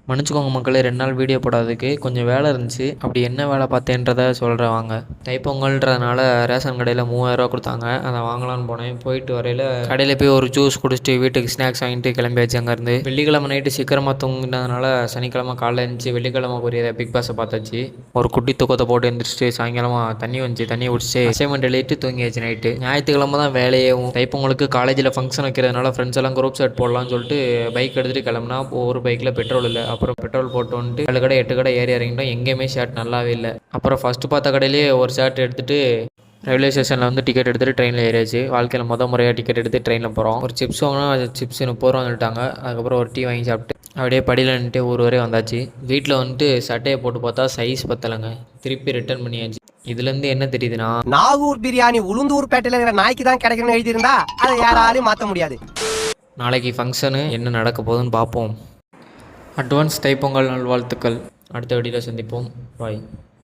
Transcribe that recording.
மன்னிச்சுக்கோங்க மக்களே, 2 நாள் வீடியோ போடாததுக்கு கொஞ்சம் வேலை இருந்துச்சு. அப்படி என்ன வேலை பார்த்தேன்றதை சொல்கிறேன் வாங்க. தைப்பொங்கல்ன்றதுனால ரேஷன் கடையில் 3000 கொடுத்தாங்க. அதை வாங்கலான்னு போனேன். போயிட்டு வரையில் கடையில் போய் ஒரு ஜூஸ் குடிச்சிட்டு வீட்டுக்கு ஸ்நாக்ஸ் வாங்கிட்டு கிளம்பியாச்சு அங்கேருந்து. வெள்ளிக்கிழமை நைட்டு சீக்கிரமாக தூங்கினதுனால சனிக்கிழமை காலைல இருந்துச்சு. வெள்ளிக்கிழமைக்குரிய பிக் பாஸை பார்த்தாச்சு. ஒரு குட்டி தூக்கத்தை போட்டு எழுந்திரிச்சிட்டு சாயங்காலமா தண்ணி வந்துச்சு. தண்ணி குடிச்சு அசைன்மெண்ட் எழுதிட்டு தூங்கியாச்சு நைட்டு. ஞாயிற்றுக்கிழமை தான் வேலையேவும். தைப்பொங்கலுக்கு காலேஜில் ஃபங்க்ஷன் வைக்கிறதுனால ஃப்ரெண்ட்ஸ் எல்லாம் குரூப் செட் போடலாம்னு சொல்லிட்டு பைக் எடுத்துகிட்டு கிளம்புனா ஒரு பைக்கில் பெட்ரோல் இல்லை. அப்புறம் பெட்ரோல் போட்டு வந்துட்டு 7 கடை 8 கடை ஏறி இறங்கிட்டோம். எங்கேயுமே ஷர்ட் நல்லாவே இல்லை. அப்புறம் ஃபஸ்ட்டு பார்த்த கடையிலேயே ஒரு ஷர்ட் எடுத்துகிட்டு ரயில்வே ஸ்டேஷனில் வந்து டிக்கெட் எடுத்துகிட்டு ட்ரெயினில் ஏறியாச்சு. வாழ்க்கையில் முறையாக டிக்கெட் எடுத்து ட்ரெயினில் போகிறோம். ஒரு சிப்ஸ் வாங்கினா அது சிப்ஸ் 30 ரூபா வந்துட்டாங்க. அதுக்கப்புறம் ஒரு டீ வாங்கி சாப்பிட்டு அப்படியே படியில் நின்றுட்டு ஊர் வரை வந்தாச்சு. வீட்டில் வந்துட்டு சட்டையை போட்டு பார்த்தா சைஸ் பத்தலைங்க. திருப்பி ரிட்டர்ன் பண்ணியாச்சு. இதுலேருந்து என்ன தெரியுதுன்னா, நாகூர் பிரியாணி உளுந்தூர் பேட்டையில் இருக்கிற நாய்க்கு தான் கிடைக்கணும்னு எழுதியிருந்தா அதை யாராலையும் மாற்ற முடியாது. நாளைக்கு ஃபங்க்ஷனு என்ன நடக்க போகுதுன்னு பார்ப்போம். அட்வான்ஸ் தைப்பொங்கல் நல்வாழ்த்துக்கள். அடுத்த வீடியோவில் சந்திப்போம். பாய்.